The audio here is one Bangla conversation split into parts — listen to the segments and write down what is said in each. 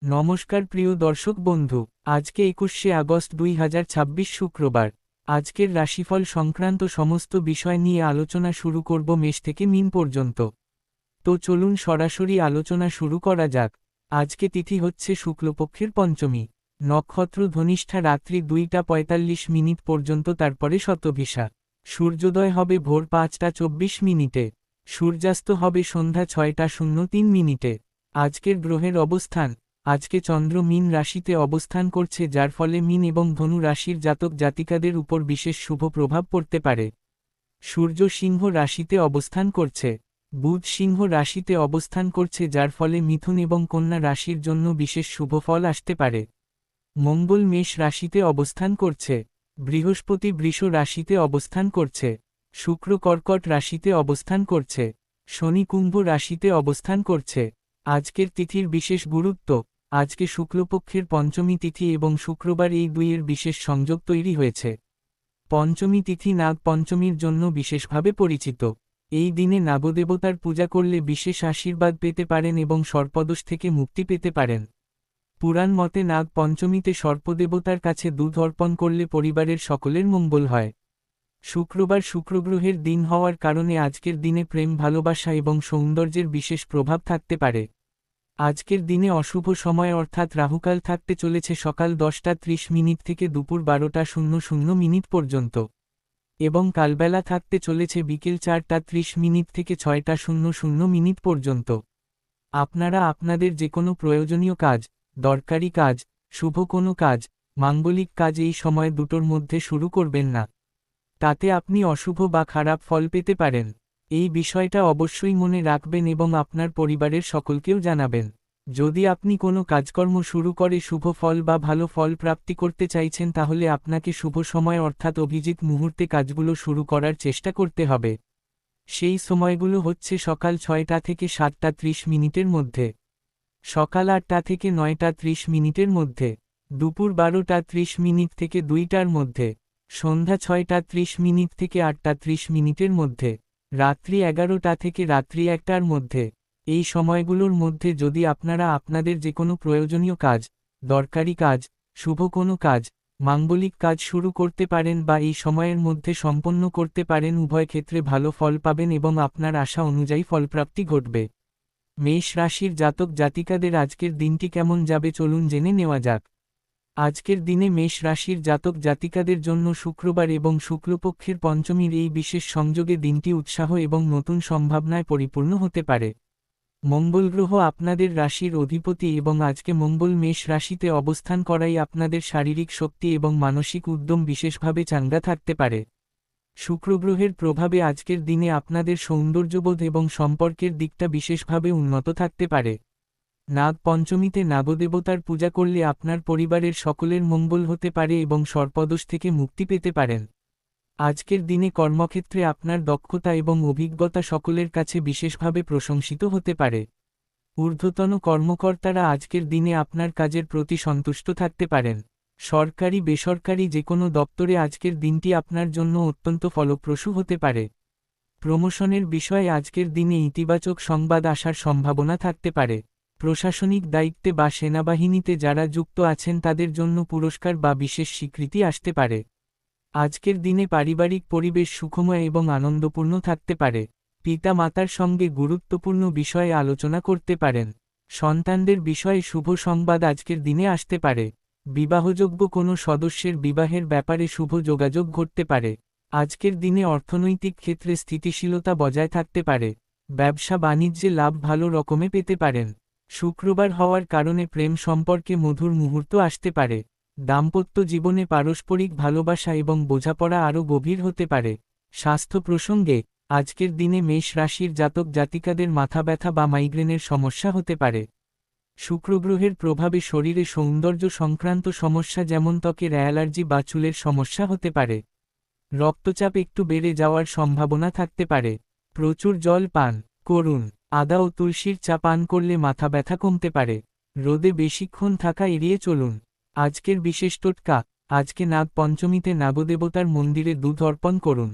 নমস্কার প্রিয় দর্শক বন্ধু, আজকে 21শে আগস্ট 2026 শুক্রবার। আজকের রাশিফল সংক্রান্ত সমস্ত বিষয় নিয়ে আলোচনা শুরু করব মেষ থেকে মীন পর্যন্ত। তো চলুন সরাসরি আলোচনা শুরু করা যাক। আজকে তিথি হচ্ছে শুক্লপক্ষের পঞ্চমী, নক্ষত্র ধনিষ্ঠা রাত্রি 2টা 45 পর্যন্ত, তারপরে শতভিষা। সূর্যোদয় হবে ভোর 5টা 24 সূর্যাস্ত হবে সন্ধ্যা 6টা 03। আজকের গ্রহের অবস্থান, আজকে চন্দ্র মীন রাশিতে অবস্থান করছে, যার ফলে মীন এবং ধনু রাশির জাতক জাতিকাদের উপর বিশেষ শুভ প্রভাব পড়তে পারে। সূর্য সিংহ রাশিতে অবস্থান করছে, বুধ সিংহ রাশিতে অবস্থান করছে, যার ফলে মিথুন এবং কন্যা রাশির জন্য বিশেষ শুভ ফল আসতে পারে। মঙ্গল মেষ রাশিতে অবস্থান করছে, বৃহস্পতি বৃষ রাশিতে অবস্থান করছে, শুক্র কর্কট রাশিতে অবস্থান করছে, শনি কুম্ভ রাশিতে অবস্থান করছে। আজকের তিথির বিশেষ গুরুত্ব, আজকে শুক্লপক্ষের পঞ্চমী তিথি এবং শুক্রবার, এই দুইয়ের বিশেষ সংযোগ তৈরি হয়েছে। পঞ্চমী তিথি নাগ পঞ্চমীর জন্য বিশেষভাবে পরিচিত। এই দিনে নাগদেবতার পূজা করলে বিশেষ আশীর্বাদ পেতে পারেন এবং সর্পদোষ থেকে মুক্তি পেতে পারেন। পুরাণ মতে নাগ পঞ্চমীতে সর্পদেবতার কাছে দুধ অর্পণ করলে পরিবারের সকলের মঙ্গল হয়। শুক্রবার শুক্রগ্রহের দিন হওয়ার কারণে আজকের দিনে প্রেম, ভালোবাসা এবং সৌন্দর্যের বিশেষ প্রভাব থাকতে পারে। আজকের দিনে অশুভ সময় অর্থাৎ রাহুকাল থাকতে চলেছে সকাল 10টা 30 থেকে দুপুর 12টা 00 পর্যন্ত, এবং কালবেলা থাকতে চলেছে বিকেল 4টা 30 থেকে 6টা 00 পর্যন্ত। আপনারা আপনাদের যে কোনো প্রয়োজনীয় কাজ, দরকারি কাজ, শুভ কোনো কাজ, মাঙ্গলিক কাজ এই সময় দুটোর মধ্যে শুরু করবেন না। তাতে আপনি অশুভ বা খারাপ ফল পেতে পারেন। এই বিষয়টা অবশ্যই মনে রাখবেন এবং আপনার পরিবারের সকলকেও জানাবেন। যদি আপনি কোনো কাজকর্ম শুরু করে শুভ ফল বা ভালো ফল প্রাপ্তি করতে চাইছেন, তাহলে আপনাকে শুভ সময় অর্থাৎ অভিজিৎ মুহূর্তে কাজগুলো শুরু করার চেষ্টা করতে হবে। সেই সময়গুলো হচ্ছে সকাল 6টা থেকে 7টা 30 মধ্যে, সকাল 8টা থেকে 9টা 30 মধ্যে, দুপুর 12টা 30 থেকে 2টার মধ্যে, সন্ধ্যা 6টা 30 থেকে 8টা 30 মধ্যে, রাত্রি 11টা থেকে রাত্রি 1টার মধ্যে। এই সময়গুলোর মধ্যে যদি আপনারা আপনাদের যে কোনো প্রয়োজনীয় কাজ, দরকারি কাজ, শুভ কোনো কাজ, মাঙ্গলিক কাজ শুরু করতে পারেন বা এই সময়ের মধ্যে সম্পন্ন করতে পারেন, উভয় ক্ষেত্রে ভালো ফল পাবেন এবং আপনার আশা অনুযায়ী ফলপ্রাপ্তি ঘটবে। মেষ রাশির জাতক জাতিকাদের আজকের দিনটি কেমন যাবে চলুন জেনে নেওয়া যাক। আজকের দিনে মেষ রাশির জাতক জাতিকাদের জন্য শুক্রবার এবং শুক্লপক্ষের পঞ্চমীর এই বিশেষ সংযোগে দিনটি উৎসাহ এবং নতুন সম্ভাবনায় পরিপূর্ণ হতে পারে। মঙ্গল গ্রহ আপনাদের রাশির অধিপতি এবং আজকে মঙ্গল মেষ রাশিতে অবস্থান করাই আপনাদের শারীরিক শক্তি এবং মানসিক উদ্যম বিশেষভাবে চাঙ্গা থাকতে পারে। শুক্রগ্রহের প্রভাবে আজকের দিনে আপনাদের সৌন্দর্যবোধ এবং সম্পর্কের দিকটা বিশেষভাবে উন্নত থাকতে পারে। নাগ পঞ্চমীতে নাগদেবতার পূজা করলে আপনার পরিবারের সকলের মঙ্গল হতে পারে এবং সর্পদোষ থেকে মুক্তি পেতে পারেন। আজকের দিনে কর্মক্ষেত্রে আপনার দক্ষতা এবং অভিজ্ঞতা সকলের কাছে বিশেষভাবে প্রশংসিত হতে পারে। ঊর্ধ্বতন কর্মকর্তারা আজকের দিনে আপনার কাজের প্রতি সন্তুষ্ট থাকতে পারেন। সরকারি বেসরকারি যে কোনো দপ্তরে আজকের দিনটি আপনার জন্য অত্যন্ত ফলপ্রসূ হতে পারে। প্রমোশনের বিষয়ে আজকের দিনে ইতিবাচক সংবাদ আসার সম্ভাবনা থাকতে পারে। প্রশাসনিক দায়িত্বে বা সেনাবাহিনীতে যারা যুক্ত আছেন তাদের জন্য পুরস্কার বা বিশেষ স্বীকৃতি আসতে পারে। আজকের দিনে পারিবারিক পরিবেশ সুখময় এবং আনন্দপূর্ণ থাকতে পারে। পিতা মাতার সঙ্গে গুরুত্বপূর্ণ বিষয়ে আলোচনা করতে পারেন। সন্তানদের বিষয়ে শুভ সংবাদ আজকের দিনে আসতে পারে। বিবাহযোগ্য কোনো সদস্যের বিবাহের ব্যাপারে শুভ যোগাযোগ ঘটতে পারে। আজকের দিনে অর্থনৈতিক ক্ষেত্রে স্থিতিশীলতা বজায় থাকতে পারে। ব্যবসা বাণিজ্যে লাভ ভালো রকমে পেতে পারেন। শুক্রবার হওয়ার কারণে প্রেম সম্পর্কে মধুর মুহূর্ত আসতে পারে। দাম্পত্য জীবনে পারস্পরিক ভালোবাসা এবং বোঝাপড়া আরও গভীর হতে পারে। স্বাস্থ্য প্রসঙ্গে, আজকের দিনে মেষ রাশির জাতক জাতিকাদের মাথা ব্যথা বা মাইগ্রেনের সমস্যা হতে পারে। শুক্রগ্রহের প্রভাবে শরীরে সৌন্দর্য সংক্রান্ত সমস্যা যেমন ত্বকের অ্যালার্জি বা চুলের সমস্যা হতে পারে। রক্তচাপ একটু বেড়ে যাওয়ার সম্ভাবনা থাকতে পারে। প্রচুর জল পান করুন। আদা ও তুলসীর চা পান করলে মাথা ব্যথা কমতে পারে। রোদে বেশিক্ষণ থাকা এড়িয়ে চলুন। আজকের বিশেষ টোটকা, আজকে নাগ পঞ্চমীতে নাগদেবতার মন্দিরে দুধ অর্পণ করুন।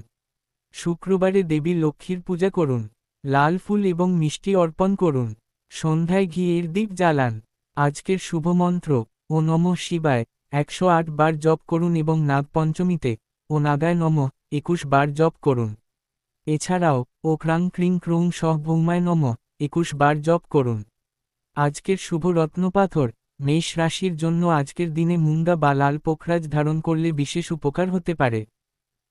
শুক্রবারে দেবী লক্ষ্মীর পূজা করুন। লাল ফুল এবং মিষ্টি অর্পণ করুন। সন্ধ্যায় ঘিয়ের দীপ জ্বালান। আজকের শুভ মন্ত্র ও নমঃ শিবায় 108 বার জপ করুন এবং নাগপঞ্চমীতে ও নাগায় নমঃ 21 বার জপ করুন। এছাড়াও ও ক্রাং ক্রিং ক্রুং সহ ভৌমায় নমঃ 21 বার জপ করুন। আজকের শুভ রত্নপাথর মেষ রাশির জন্য আজকের দিনে মুঙ্গা বা লাল পোখরাজ ধারণ করলে বিশেষ উপকার হতে পারে।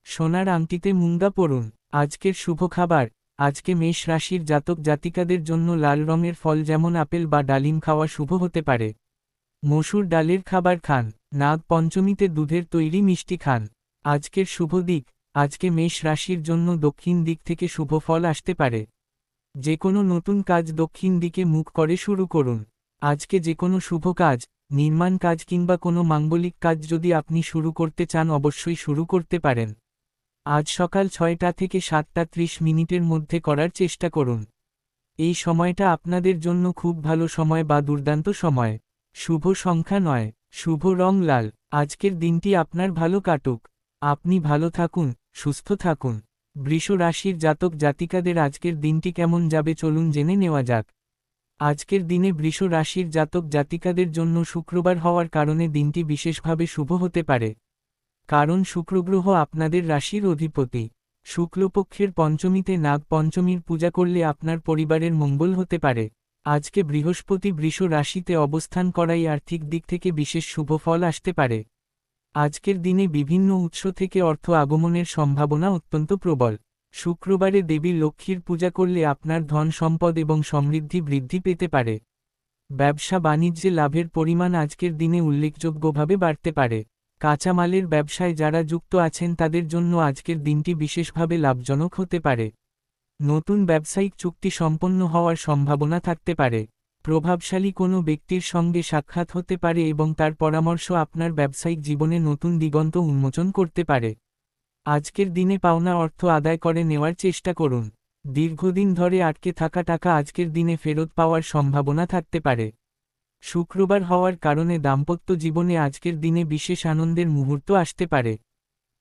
সোনার আংটিতে মুঙ্গা পরুন। আজকের শুভ খাবার আজকে মেষ রাশির জাতক জাতিকাদের জন্য লাল রঙের ফল যেমন আপেল বা ডালিম খাওয়া শুভ হতে পারে। মসুর ডালের খাবার খান। নাগ পঞ্চমীতে দুধের তৈরি মিষ্টি খান। আজকের শুভ দিক আজকে মেষ রাশির জন্য দক্ষিণ দিক থেকে শুভ ফল আসতে পারে। যে কোনো নতুন কাজ দক্ষিণ দিকে মুখ করে শুরু করুন। আজকে যে কোনো শুভ কাজ, নির্মাণ কাজ কিংবা কোনো মাঙ্গলিক কাজ যদি আপনি শুরু করতে চান অবশ্যই শুরু করতে পারেন। আজ সকাল 6টা থেকে 7:30 মিনিটের মধ্যে করার চেষ্টা করুন। এই সময়টা আপনাদের জন্য খুব ভালো সময় বা দুর্দান্ত সময়। শুভ সংখ্যা 9, শুভ রং লাল। আজকের দিনটি আপনার ভালো কাটুক। আপনি ভালো থাকুন, সুস্থ থাকুন। বৃষ রাশির জাতক জাতিকাদের আজকের দিনটি কেমন যাবে চলুন জেনে নেওয়া যাক। আজকের দিনে বৃষ রাশির জাতক জাতিকাদের জন্য শুক্রবার হওয়ার কারণে দিনটি বিশেষভাবে শুভ হতে পারে। কারণ শুক্রগ্রহ আপনাদের রাশির অধিপতি। শুক্লপক্ষের পঞ্চমীতে নাগ পঞ্চমীর পূজা করলে আপনার পরিবারের মঙ্গল হতে পারে। আজকে বৃহস্পতি বৃষ রাশিতে অবস্থান করাই আর্থিক দিক থেকে বিশেষ শুভ ফল আসতে পারে। আজকের দিনে বিভিন্ন উৎস থেকে অর্থ আগমনের সম্ভাবনা অত্যন্ত প্রবল। শুক্রবারে দেবী লক্ষ্মীর পূজা করলে আপনার ধন সম্পদ এবং সমৃদ্ধি বৃদ্ধি পেতে পারে। ব্যবসা বাণিজ্যে লাভের পরিমাণ আজকের দিনে উল্লেখযোগ্যভাবে বাড়তে পারে। কাঁচামালের ব্যবসায় যারা যুক্ত আছেন তাদের জন্য আজকের দিনটি বিশেষভাবে লাভজনক হতে পারে। নতুন ব্যবসায়িক চুক্তি সম্পন্ন হওয়ার সম্ভাবনা থাকতে পারে। প্রভাবশালী কোনো ব্যক্তির সঙ্গে সাক্ষাৎ হতে পারে এবং তার পরামর্শ আপনার ব্যবসায়িক জীবনে নতুন দিগন্ত উন্মোচন করতে পারে। আজকের দিনে পাওনা অর্থ আদায় করে নেওয়ার চেষ্টা করুন। দীর্ঘদিন ধরে আটকে থাকা টাকা আজকের দিনে ফেরত পাওয়ার সম্ভাবনা থাকতে পারে। শুক্রবার হওয়ার কারণে দাম্পত্য জীবনে আজকের দিনে বিশেষ আনন্দের মুহূর্ত আসতে পারে।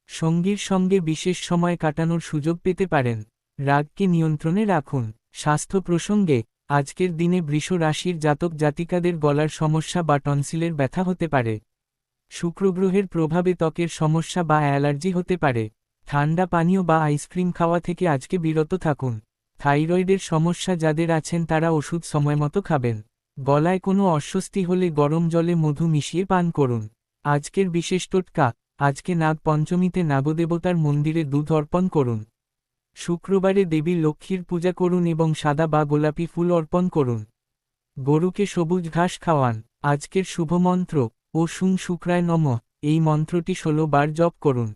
সঙ্গীর সঙ্গে বিশেষ সময় কাটানোর সুযোগ পেতে পারেন। রাগকে নিয়ন্ত্রণে রাখুন। স্বাস্থ্য প্রসঙ্গে আজকের দিনে বৃষ রাশির জাতক জাতিকাদের গলার সমস্যা বা টনসিলের ব্যথা হতে পারে। শুক্রগ্রহের প্রভাবে ত্বকের সমস্যা বা অ্যালার্জি হতে পারে। ঠান্ডা পানীয় বা আইসক্রিম খাওয়া থেকে আজকে বিরত থাকুন। থাইরয়েডের সমস্যা যাদের আছেন তারা ওষুধ সময়মতো খাবেন। গলায় কোনো অস্বস্তি হলে গরম জলে মধু মিশিয়ে পান করুন। আজকের বিশেষ টোটকা আজকে নাগ পঞ্চমীতে নাগদেবতার মন্দিরে দুধ অর্পণ করুন। শুক্রবারে দেবী লক্ষ্মীর পূজা করুন এবং সাদা বা গোলাপি ফুল অর্পণ করুন। গরুকে সবুজ ঘাস খাওয়ান। আজকের শুভ মন্ত্র ও শুং শুক্রায় নমঃ এই মন্ত্রটি 16 বার জপ করুন।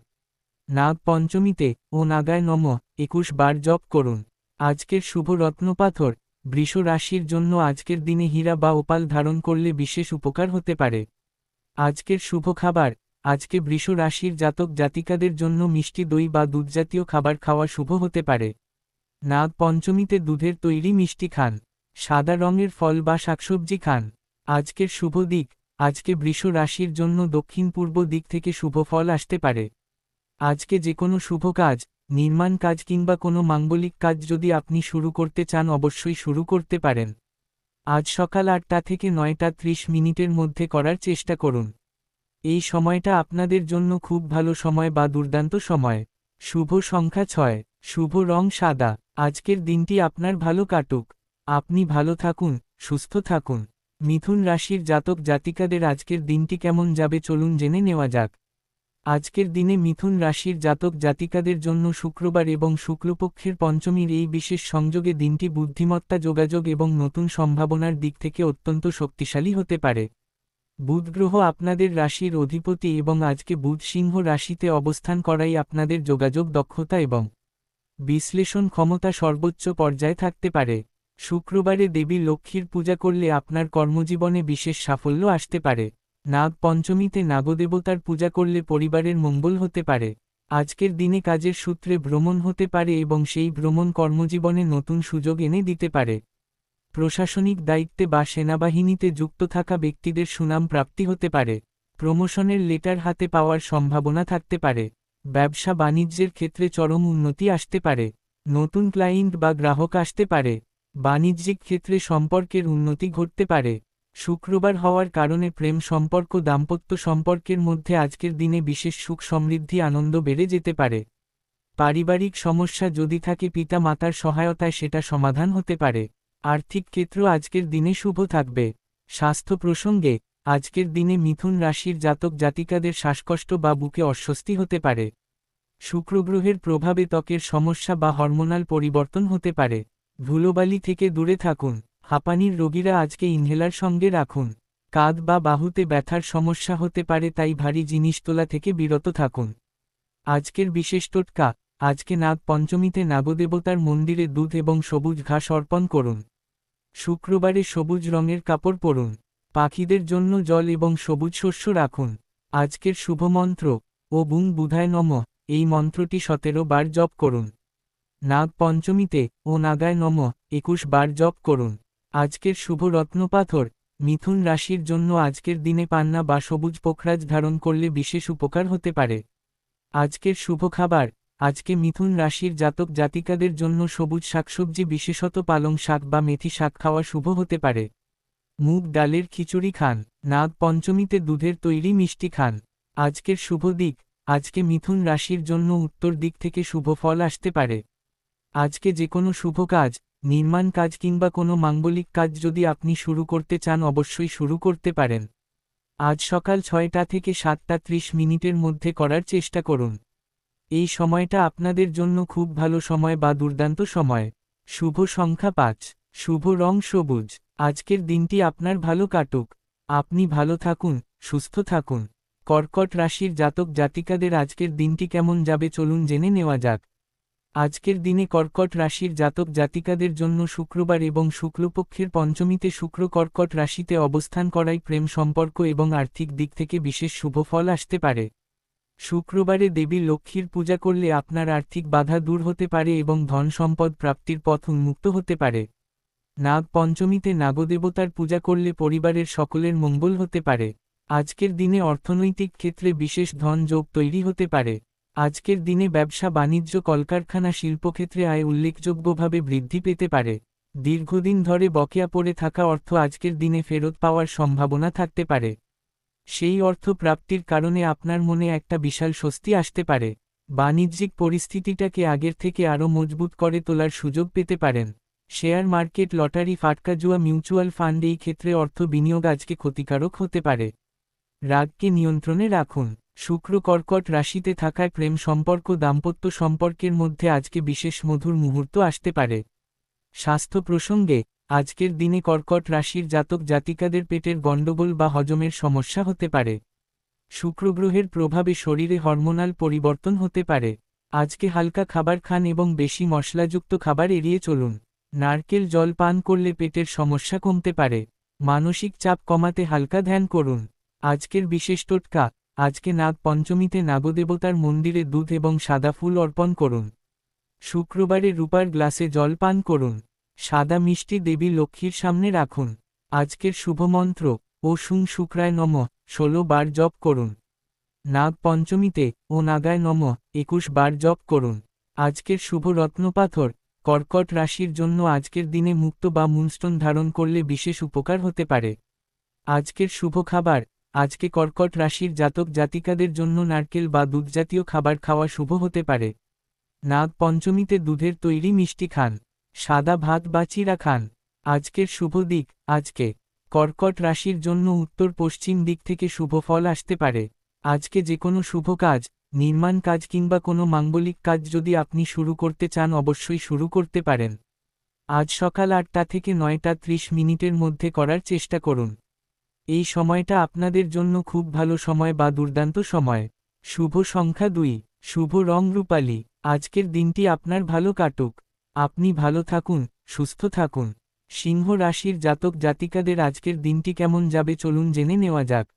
নাগ পঞ্চমীতে ও নাগায় নমঃ 21 বার জপ করুন। আজকের শুভ রত্নপাথর বৃষ রাশির জন্য আজকের দিনে হীরা বা ওপাল ধারণ করলে বিশেষ উপকার হতে পারে। আজকের শুভ খাবার আজকে বৃষ রাশির জাতক জাতিকাদের জন্য মিষ্টি দই বা দুধজাতীয় খাবার খাওয়া শুভ হতে পারে। নাগ পঞ্চমীতে দুধের তৈরি মিষ্টি খান। সাদা রঙের ফল বা শাকসবজি খান। আজকের শুভ দিক আজকে বৃষ রাশির জন্য দক্ষিণ পূর্ব দিক থেকে শুভ ফল আসতে পারে। আজকে যে কোনো শুভ কাজ, নির্মাণ কাজ কিংবা কোনো মাঙ্গলিক কাজ যদি আপনি শুরু করতে চান অবশ্যই শুরু করতে পারেন। আজ সকাল 8টা থেকে 9:30 মিনিটের মধ্যে করার চেষ্টা করুন। এই সময়টা আপনাদের জন্য খুব ভালো সময় বা দুর্দান্ত সময়। শুভ সংখ্যা 6, শুভ রং সাদা। আজকের দিনটি আপনার ভালো কাটুক। আপনি ভালো থাকুন, সুস্থ থাকুন। মিথুন রাশির জাতক জাতিকাদের আজকের দিনটি কেমন যাবে চলুন জেনে নেওয়া যাক। আজকের দিনে মিথুন রাশির জাতক জাতিকাদের জন্য শুক্রবার এবং শুক্লপক্ষের পঞ্চমীর এই বিশেষ সংযোগে দিনটি বুদ্ধিমত্তা যোগাযোগ এবং নতুন সম্ভাবনার দিক থেকে অত্যন্ত শক্তিশালী হতে পারে। বুধ গ্রহ আপনাদের রাশির অধিপতি এবং আজকে বুধ সিংহ রাশিতে অবস্থান করাই আপনাদের যোগাযোগ দক্ষতা এবং বিশ্লেষণ ক্ষমতা সর্বোচ্চ পর্যায়ে থাকতে পারে। শুক্রবারে দেবী লক্ষ্মীর পূজা করলে আপনার কর্মজীবনে বিশেষ সাফল্য আসতে পারে। নাগ পঞ্চমীতে নাগদেবতার পূজা করলে পরিবারের মঙ্গল হতে পারে। আজকের দিনে কাজের সূত্রে ভ্রমণ হতে পারে এবং সেই ভ্রমণ কর্মজীবনে নতুন সুযোগ এনে দিতে পারে। প্রশাসনিক দায়িত্বে বা সেনাবাহিনীতে যুক্ত থাকা ব্যক্তিদের সুনাম প্রাপ্তি হতে পারে। প্রমোশনের লেটার হাতে পাওয়ার সম্ভাবনা থাকতে পারে। ব্যবসা বাণিজ্যের ক্ষেত্রে চরম উন্নতি আসতে পারে। নতুন ক্লায়েন্ট বা গ্রাহক আসতে পারে। বাণিজ্যিক ক্ষেত্রে সম্পর্কের উন্নতি ঘটতে পারে। শুক্রবার হওয়ার কারণে প্রেম সম্পর্ক দাম্পত্য সম্পর্কের মধ্যে আজকের দিনে বিশেষ সুখ সমৃদ্ধি আনন্দ বেড়ে যেতে পারে। পারিবারিক সমস্যা যদি থাকে পিতা মাতার সহায়তায় সেটা সমাধান হতে পারে। আর্থিক ক্ষেত্র আজকের দিনে শুভ থাকবে। স্বাস্থ্য প্রসঙ্গে আজকের দিনে মিথুন রাশির জাতক জাতিকাদের শ্বাসকষ্ট বা বুকে অস্বস্তি হতে পারে। শুক্রগ্রহের প্রভাবে ত্বকের সমস্যা বা হরমোনাল পরিবর্তন হতে পারে। ধুলোবালি থেকে দূরে থাকুন। হাঁপানির রোগীরা আজকে ইনহেলার সঙ্গে রাখুন। কাঁধ বা বাহুতে ব্যথার সমস্যা হতে পারে, তাই ভারী জিনিস তোলা থেকে বিরত থাকুন। আজকের বিশেষ টোটকা, আজকে নাগ পঞ্চমীতে নাগদেবতার মন্দিরে দুধ এবং সবুজ ঘাস অর্পণ করুন। শুক্রবারে সবুজ রঙের কাপড় পরুন। পাখিদের জন্য জল এবং সবুজ শস্য রাখুন। আজকের শুভমন্ত্র ও বুং বুধায় নমঃ, এই মন্ত্রটি 17 বার জপ করুন। নাগ পঞ্চমীতে ও নাগায় নমঃ 21 বার জপ করুন। আজকের শুভ রত্নপাথর, মিথুন রাশির জন্য আজকের দিনে পান্না বা সবুজ পোখরাজ ধারণ করলে বিশেষ উপকার হতে পারে। আজকের শুভ খাবার, আজকে মিথুন রাশির জাতক জাতিকাদের জন্য সবুজ শাকসবজি বিশেষত পালং শাক বা মেথি শাক খাওয়া শুভ হতে পারে। মুগ ডালের খিচুড়ি খান। নাগ পঞ্চমীতে দুধের তৈরি মিষ্টি খান। আজকের শুভ দিক, আজকে মিথুন রাশির জন্য উত্তর দিক থেকে শুভ ফল আসতে পারে। আজকে যে কোনো শুভ কাজ, নির্মাণ কাজ কিংবা কোনো মাঙ্গলিক কাজ যদি আপনি শুরু করতে চান অবশ্যই শুরু করতে পারেন। আজ সকাল 6টা থেকে 7:30 মিনিটের মধ্যে করার চেষ্টা করুন। এই সময়টা আপনাদের জন্য খুব ভালো সময় বা দুর্দান্ত সময়। শুভ সংখ্যা 5, শুভ রং সবুজ। আজকের দিনটি আপনার ভালো কাটুক। আপনি ভালো থাকুন, সুস্থ থাকুন। কর্কট রাশির জাতক জাতিকাদের আজকের দিনটি কেমন যাবে চলুন জেনে নেওয়া যাক। আজকের দিনে কর্কট রাশির জাতক জাতিকাদের জন্য শুক্রবার এবং শুক্লপক্ষের পঞ্চমীতে শুক্র কর্কট রাশিতে অবস্থান করায় প্রেম সম্পর্ক এবং আর্থিক দিক থেকে বিশেষ শুভ ফল আসতে পারে। শুক্রবারে দেবী লক্ষ্মীর পূজা করলে আপনার আর্থিক বাধা দূর হতে পারে এবং ধন সম্পদ প্রাপ্তির পথ উন্মুক্ত হতে পারে। নাগ পঞ্চমীতে নাগদেবতার পূজা করলে পরিবারের সকলের মঙ্গল হতে পারে। আজকের দিনে অর্থনৈতিক ক্ষেত্রে বিশেষ ধন যোগ তৈরি হতে পারে। আজকের দিনে ব্যবসা বাণিজ্য কলকারখানা শিল্পক্ষেত্রে আয় উল্লেখযোগ্যভাবে বৃদ্ধি পেতে পারে। দীর্ঘদিন ধরে বকেয়া পড়ে থাকা অর্থ আজকের দিনে ফেরত পাওয়ার সম্ভাবনা থাকতে পারে। সেই অর্থ প্রাপ্তির কারণে আপনার মনে একটা বিশাল স্বস্তি আসতে পারে। বাণিজ্যিক পরিস্থিতিটাকে আগের থেকে আরও মজবুত করে তোলার সুযোগ পেতে পারেন। শেয়ার মার্কেট, লটারি, ফাটকা জুয়া, মিউচুয়াল ফান্ড এই ক্ষেত্রে অর্থ বিনিয়োগ আজকে ক্ষতিকারক হতে পারে। রাগকে নিয়ন্ত্রণে রাখুন। শুক্র কর্কট রাশিতে থাকায় প্রেম সম্পর্ক দাম্পত্য সম্পর্কের মধ্যে আজকে বিশেষ মধুর মুহূর্ত আসতে পারে। স্বাস্থ্য প্রসঙ্গে আজকের দিনে কর্কট রাশির জাতক জাতিকাদের পেটের গণ্ডগোল বা হজমের সমস্যা হতে পারে। শুক্রগ্রহের প্রভাবে শরীরে হরমোনাল পরিবর্তন হতে পারে। আজকে হালকা খাবার খান এবং বেশি মশলাযুক্ত খাবার এড়িয়ে চলুন। নারকেল জল পান করলে পেটের সমস্যা কমতে পারে। মানসিক চাপ কমাতে হালকা ধ্যান করুন। আজকের বিশেষ টোটকা, আজকে নাগ পঞ্চমীতে নাগদেবতার মন্দিরে দুধ এবং সাদা ফুল অর্পণ করুন। শুক্রবারে রূপার গ্লাসে জল পান করুন। সাদা মিষ্টি দেবী লক্ষ্মীর সামনে রাখুন। আজকের শুভমন্ত্র ও শুং শুক্রায় নমঃ 16 বার জপ করুন। নাগ পঞ্চমীতে ও নাগায় নমঃ 21 বার জপ করুন। আজকের শুভ রত্নপাথর, কর্কট রাশির জন্য আজকের দিনে মুক্ত বা মুনস্টোন ধারণ করলে বিশেষ উপকার হতে পারে। আজকের শুভ খাবার, আজকে কর্কট রাশির জাতক জাতিকাদের জন্য নারকেল বা দুধজাতীয় খাবার খাওয়া শুভ হতে পারে। নাগ পঞ্চমীতে দুধের তৈরি মিষ্টি খান। সাদা ভাত বা চিড়া খান। আজকের শুভ দিক, আজকে কর্কট রাশির জন্য উত্তর পশ্চিম দিক থেকে শুভ ফল আসতে পারে। আজকে যে কোনো শুভ কাজ, নির্মাণ কাজ কিংবা কোনো মাঙ্গলিক কাজ যদি আপনি শুরু করতে চান অবশ্যই শুরু করতে পারেন। আজ সকাল 8টা থেকে 9:30 মিনিটের মধ্যে করার চেষ্টা করুন। এই সময়টা আপনাদের জন্য খুব ভালো সময় বা দুর্দান্ত সময়। শুভ সংখ্যা 2, শুভ রং রূপালী। আজকের দিনটি আপনার ভালো কাটুক। আপনি ভালো থাকুন, সুস্থ থাকুন। সিংহ রাশির জাতক জাতিকাদের আজকের দিনটি কেমন যাবে চলুন জেনে নেওয়া যাক।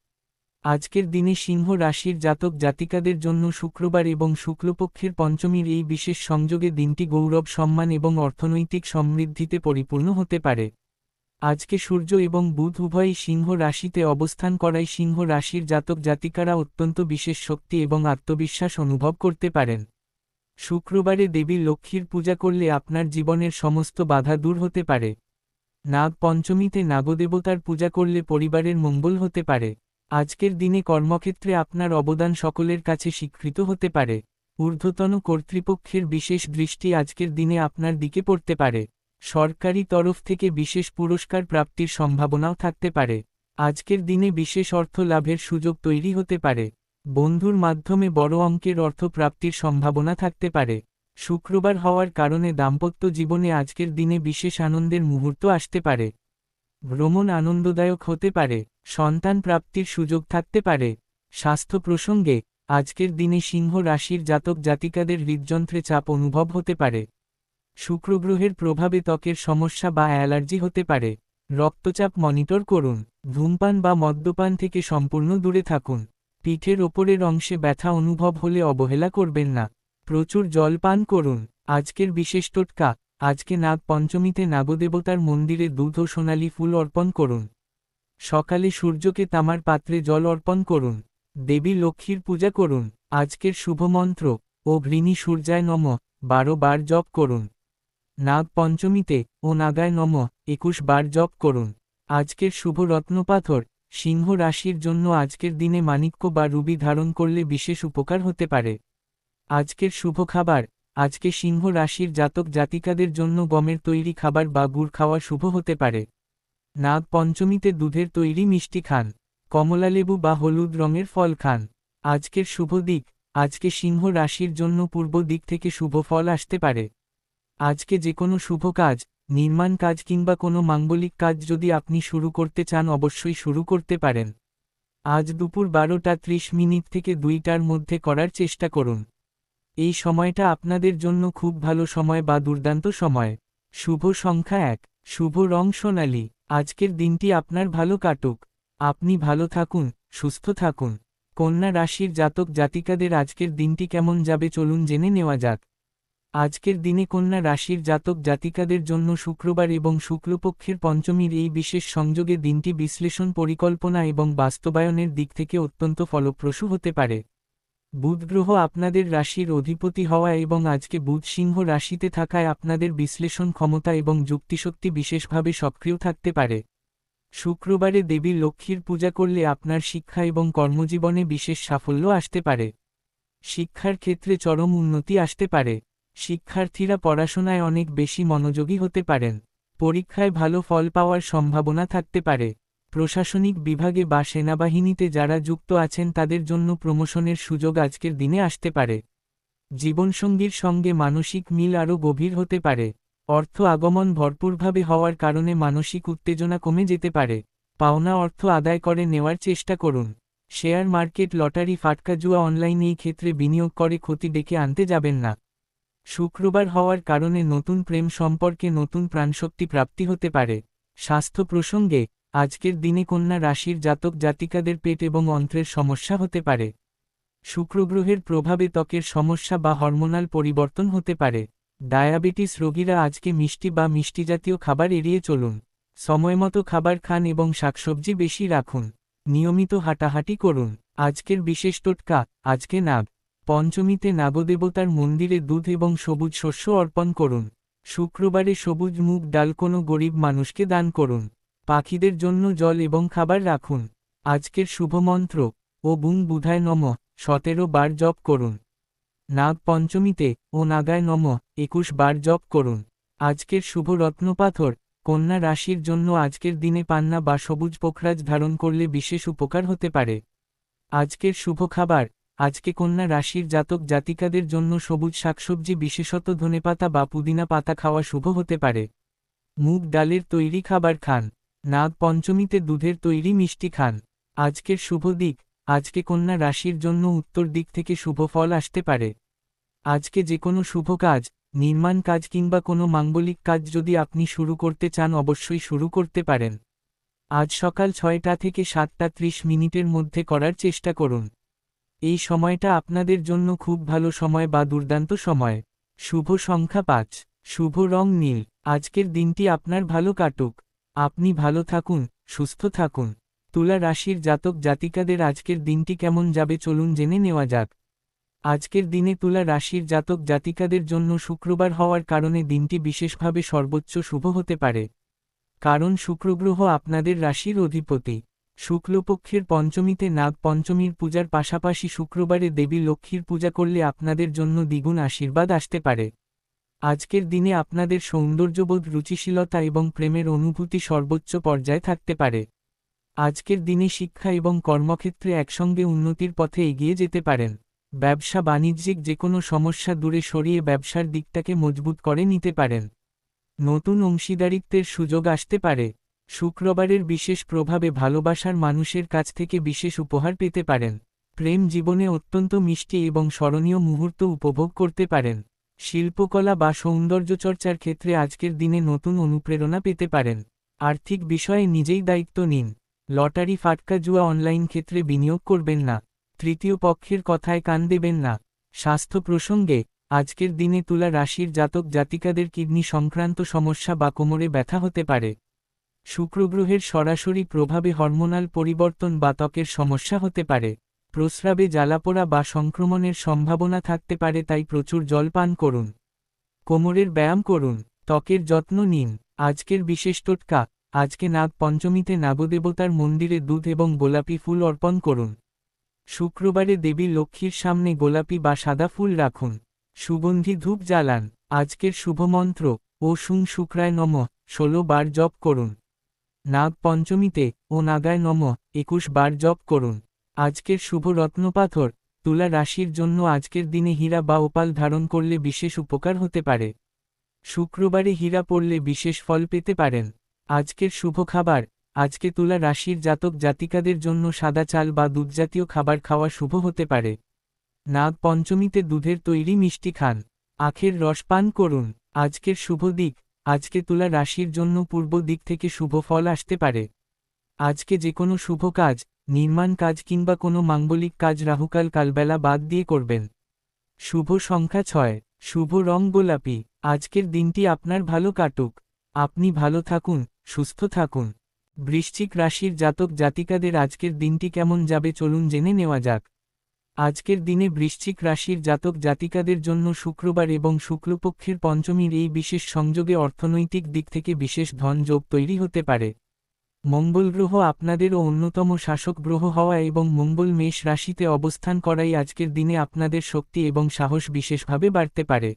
আজকের দিনে সিংহ রাশির জাতক জাতিকাদের জন্য শুক্রবার এবং শুক্লপক্ষের পঞ্চমীর এই বিশেষ সংযোগে দিনটি গৌরব, সম্মান এবং অর্থনৈতিক সমৃদ্ধিতে পরিপূর্ণ হতে পারে। আজকে সূর্য এবং বুধ উভয়ই সিংহ রাশিতে অবস্থান করায় সিংহ রাশির জাতক জাতিকারা অত্যন্ত বিশেষ শক্তি এবং আত্মবিশ্বাস অনুভব করতে পারেন। শুক্রবারে দেবী লক্ষ্মীর পূজা করলে আপনার জীবনের সমস্ত বাধা দূর হতে পারে। নাগ পঞ্চমীতে নাগদেবতার পূজা করলে পরিবারের মঙ্গল হতে পারে। আজকের দিনে কর্মক্ষেত্রে আপনার অবদান সকলের কাছে স্বীকৃত হতে পারে। ঊর্ধ্বতন কর্তৃপক্ষের বিশেষ দৃষ্টি আজকের দিনে আপনার দিকে পড়তে পারে। সরকারি তরফ থেকে বিশেষ পুরস্কার প্রাপ্তির সম্ভাবনাও থাকতে পারে। আজকের দিনে বিশেষ অর্থ লাভের সুযোগ তৈরি হতে পারে। বন্ধুর মাধ্যমে বড় অঙ্কের অর্থ প্রাপ্তির সম্ভাবনা থাকতে পারে। শুক্রবার হওয়ার কারণে দাম্পত্য জীবনে আজকের দিনে বিশেষ আনন্দের মুহূর্ত আসতে পারে। ভ্রমণ আনন্দদায়ক হতে পারে। সন্তান প্রাপ্তির সুযোগ থাকতে পারে। স্বাস্থ্য প্রসঙ্গে আজকের দিনে সিংহ রাশির জাতক জাতিকাদের হৃদযন্ত্রে চাপ অনুভব হতে পারে। শুক্রগ্রহের প্রভাবে ত্বকের সমস্যা বা অ্যালার্জি হতে পারে। রক্তচাপ মনিটর করুন। ধূমপান বা মদ্যপান থেকে সম্পূর্ণ দূরে থাকুন। পিঠের ওপরের অংশে ব্যথা অনুভব হলে অবহেলা করবেন না। প্রচুর জল পান করুন। আজকের বিশেষ টোটকা, আজকে নাগ পঞ্চমীতে নাগদেবতার মন্দিরে দুধ ও সোনালী ফুল অর্পণ করুন। সকালে সূর্যকে তামার পাত্রে জল অর্পণ করুন। দেবী লক্ষ্মীর পূজা করুন। আজকের শুভমন্ত্র ও ঘৃণী সূর্যায় নমঃ 12 বার জপ করুন। নাগ পঞ্চমীতে ও নাগায় নমঃ 21 বার জপ করুন। আজকের শুভ রত্নপাথর সিংহ রাশির জন্য আজকের দিনে মাণিক্য বা রুবি ধারণ করলে বিশেষ উপকার হতে পারে। আজকের শুভ খাবার, আজকে সিংহ রাশির জাতক জাতিকাদের জন্য গমের তৈরি খাবার বা গুড় খাওয়া শুভ হতে পারে। নাগ পঞ্চমীতে দুধের তৈরি মিষ্টি খান। কমলালেবু বা হলুদ রঙের ফল খান। আজকের শুভ দিক, আজকে সিংহ রাশির জন্য পূর্ব দিক থেকে শুভ ফল আসতে পারে। আজকে যে কোনো শুভ কাজ, নির্মাণ কাজ কিংবা কোনো মাঙ্গলিক কাজ যদি আপনি শুরু করতে চান অবশ্যই শুরু করতে পারেন। আজ দুপুর 12:30 থেকে 2টার মধ্যে করার চেষ্টা করুন। এই সময়টা আপনাদের জন্য খুব ভালো সময় বা দুর্দান্ত সময়। শুভ সংখ্যা 1, শুভ রং সোনালী। আজকের দিনটি আপনার ভালো কাটুক। আপনি ভালো থাকুন, সুস্থ থাকুন। কন্যা রাশির জাতক জাতিকাদের আজকের দিনটি কেমন যাবে চলুন জেনে নেওয়া যাক। আজকের দিনে কন্যা রাশির জাতক জাতিকাদের জন্য শুক্রবার এবং শুক্লপক্ষের পঞ্চমীর এই বিশেষ সংযোগে দিনটি বিশ্লেষণ পরিকল্পনা এবং বাস্তবায়নের দিক থেকে অত্যন্ত ফলপ্রসূ হতে পারে। বুধ গ্রহ আপনাদের রাশির অধিপতি হওয়া এবং আজকে বুধ সিংহ রাশিতে থাকায় আপনাদের বিশ্লেষণ ক্ষমতা এবং যুক্তিশক্তি বিশেষভাবে সক্রিয় থাকতে পারে। শুক্রবারে দেবী লক্ষ্মীর পূজা করলে আপনার শিক্ষা এবং কর্মজীবনে বিশেষ সাফল্য আসতে পারে। শিক্ষার ক্ষেত্রে চরম উন্নতি আসতে পারে। শিক্ষার্থীরা পড়াশোনায় অনেক বেশি মনোযোগী হতে পারেন। পরীক্ষায় ভালো ফল পাওয়ার সম্ভাবনা থাকতে পারে। প্রশাসনিক বিভাগে বা সেনাবাহিনীতে যারা যুক্ত আছেন তাদের জন্য প্রমোশনের সুযোগ আজকের দিনে আসতে পারে। জীবনসঙ্গীর সঙ্গে মানসিক মিল আরও গভীর হতে পারে। অর্থ আগমন ভরপুরভাবে হওয়ার কারণে মানসিক উত্তেজনা কমে যেতে পারে। পাওনা অর্থ আদায় করে নেওয়ার চেষ্টা করুন। শেয়ার মার্কেট, লটারি, ফাটকা, জুয়া, অনলাইন এই ক্ষেত্রে বিনিয়োগ করে ক্ষতি ডেকে আনতে যাবেন না। শুক্রবার হওয়ার কারণে নতুন প্রেম সম্পর্কে নতুন প্রাণশক্তি প্রাপ্তি হতে পারে। স্বাস্থ্য প্রসঙ্গে আজকের দিনে কন্যা রাশির জাতক জাতিকাদের পেট এবং অন্ত্রের সমস্যা হতে পারে। শুক্রগ্রহের প্রভাবে ত্বকের সমস্যা বা হরমোনাল পরিবর্তন হতে পারে। ডায়াবেটিস রোগীরা আজকে মিষ্টি বা মিষ্টিজাতীয় খাবার এড়িয়ে চলুন। সময়মতো খাবার খান এবং শাকসবজি বেশি রাখুন। নিয়মিত হাঁটাহাঁটি করুন। আজকের বিশেষ টোটকা, আজকে নাগ পঞ্চমীতে নাগদেবতার মন্দিরে দুধ এবং সবুজ শস্য অর্পণ করুন। শুক্রবারে সবুজ মুগ ডাল কোনো গরিব মানুষকে দান করুন। পাখিদের জন্য জল এবং খাবার রাখুন। আজকের শুভমন্ত্র ও বুং বুধায় নমঃ 17 বার জপ করুন। নাগ পঞ্চমীতে ও নাগায় নমঃ 21 বার জপ করুন। আজকের শুভ রত্নপাথর কন্যা রাশির জন্য আজকের দিনে পান্না বা সবুজ পোখরাজ ধারণ করলে বিশেষ উপকার হতে পারে। আজকের শুভ খাবার, আজকে কন্যা রাশির জাতক জাতিকাদের জন্য সবুজ শাকসবজি বিশেষত ধনেপাতা বা পুদিনা পাতা খাওয়া শুভ হতে পারে। মুগ ডালের তৈরি খাবার খান। নাগ পঞ্চমীতে দুধের তৈরি মিষ্টি খান। আজকের শুভ দিক, আজকে কন্যা রাশির জন্য উত্তর দিক থেকে শুভ ফল আসতে পারে। আজকে যে কোনো শুভ কাজ, নির্মাণ কাজ কিংবা কোনো মাঙ্গলিক কাজ যদি আপনি শুরু করতে চান অবশ্যই শুরু করতে পারেন। আজ সকাল 6টা থেকে 7:30 মধ্যে করার চেষ্টা করুন। এই সময়টা আপনাদের জন্য খুব ভালো সময় বা দুর্দান্ত সময়। শুভ সংখ্যা 5, শুভ রং নীল। আজকের দিনটি আপনার ভালো কাটুক। আপনি ভালো থাকুন, সুস্থ থাকুন। তুলা রাশির জাতক জাতিকাদের আজকের দিনটি কেমন যাবে চলুন জেনে নেওয়া যাক। আজকের দিনে তুলা রাশির জাতক জাতিকাদের জন্য শুক্রবার হওয়ার কারণে দিনটি বিশেষভাবে সর্বোচ্চ শুভ হতে পারে। কারণ শুক্রগ্রহ আপনাদের রাশির অধিপতি। শুক্লপক্ষের পঞ্চমীতে নাগ পঞ্চমীর পূজার পাশাপাশি শুক্রবারে দেবী লক্ষ্মীর পূজা করলে আপনাদের জন্য দ্বিগুণ আশীর্বাদ আসতে পারে। আজকের দিনে আপনাদের সৌন্দর্যবোধ, রুচিশীলতা এবং প্রেমের অনুভূতি সর্বোচ্চ পর্যায়ে থাকতে পারে। আজকের দিনে শিক্ষা এবং কর্মক্ষেত্রে একসঙ্গে উন্নতির পথে এগিয়ে যেতে পারেন। ব্যবসা বাণিজ্যিক যে কোনো সমস্যা দূরে সরিয়ে ব্যবসার দিকটাকে মজবুত করে নিতে পারেন। নতুন অংশীদারিত্বের সুযোগ আসতে পারে। শুক্রবারের বিশেষ প্রভাবে ভালোবাসার মানুষের কাছ থেকে বিশেষ উপহার পেতে পারেন। প্রেম জীবনে অত্যন্ত মিষ্টি এবং স্মরণীয় মুহূর্ত উপভোগ করতে পারেন। শিল্পকলা বা সৌন্দর্যচর্চার ক্ষেত্রে আজকের দিনে নতুন অনুপ্রেরণা পেতে পারেন। আর্থিক বিষয়ে নিজেই দায়িত্ব নিন। লটারি, ফাটকা, জুয়া, অনলাইন ক্ষেত্রে বিনিয়োগ করবেন না। তৃতীয় পক্ষের কথায় কান দেবেন না। স্বাস্থ্য প্রসঙ্গে আজকের দিনে তুলা রাশির জাতক জাতিকাদের কিডনি সংক্রান্ত সমস্যা বা কোমরে ব্যথা হতে পারে। শুক্রগ্রহের সরাসরি প্রভাবে হরমোনাল পরিবর্তন বা ত্বকের সমস্যা হতে পারে। প্রস্রাবে জ্বালাপোড়া বা সংক্রমণের সম্ভাবনা থাকতে পারে, তাই প্রচুর জল পান করুন। কোমরের ব্যায়াম করুন। ত্বকের যত্ন নিন। আজকের বিশেষ টোটকা, আজকে নাগ পঞ্চমীতে নাগদেবতার মন্দিরে দুধ এবং গোলাপি ফুল অর্পণ করুন। শুক্রবারে দেবী লক্ষ্মীর সামনে গোলাপি বা সাদা ফুল রাখুন। সুগন্ধি ধূপ জ্বালান। আজকের শুভমন্ত্র ও শুং শুক্রায় নমঃ 16 বার জপ করুন। নাগ পঞ্চমীতে ও নাগায় নমঃ 21 বার জপ করুন। আজকের শুভ রত্নপাথর তুলা রাশির জন্য আজকের দিনে হীরা বা ওপাল ধারণ করলে বিশেষ উপকার হতে পারে। শুক্রবারে হীরা পড়লে বিশেষ ফল পেতে পারেন। আজকের শুভ খাবার, আজকে তুলা রাশির জাতক জাতিকাদের জন্য সাদা চাল বা দুধজাতীয় খাবার খাওয়া শুভ হতে পারে। নাগ পঞ্চমীতে দুধের তৈরি মিষ্টি খান। আখের রস পান করুন। আজকের শুভ দিক, আজকে তুলা রাশির জন্য পূর্ব দিক থেকে শুভ ফল আসতে পারে। আজকে যে কোনো শুভ কাজ, নির্মাণ কাজ কিংবা কোনো মাঙ্গলিক কাজ রাহুকাল কালবেলা বাদ দিয়ে করবেন। শুভ সংখ্যা 6, শুভ রং গোলাপি। আজকের দিনটি আপনার ভালো কাটুক। আপনি ভালো থাকুন, সুস্থ থাকুন। বৃশ্চিক রাশির জাতক জাতিকাদের আজকের দিনটি কেমন যাবে চলুন জেনে নেওয়া যাক। আজকের দিনে বৃশ্চিক রাশির জাতক জাতিকাদের জন্য শুক্রবার এবং শুক্লপক্ষের পঞ্চমীর এই বিশেষ সংযোগে অর্থনৈতিক দিক থেকে বিশেষ ধন যোগ তৈরি হতে পারে। মঙ্গল গ্রহ আপনাদেরও অন্যতম শাসক গ্রহ হওয়া এবং মঙ্গল মেষ রাশিতে অবস্থান করাই আজকের দিনে আপনাদের শক্তি এবং সাহস বিশেষভাবে বাড়তে পারে।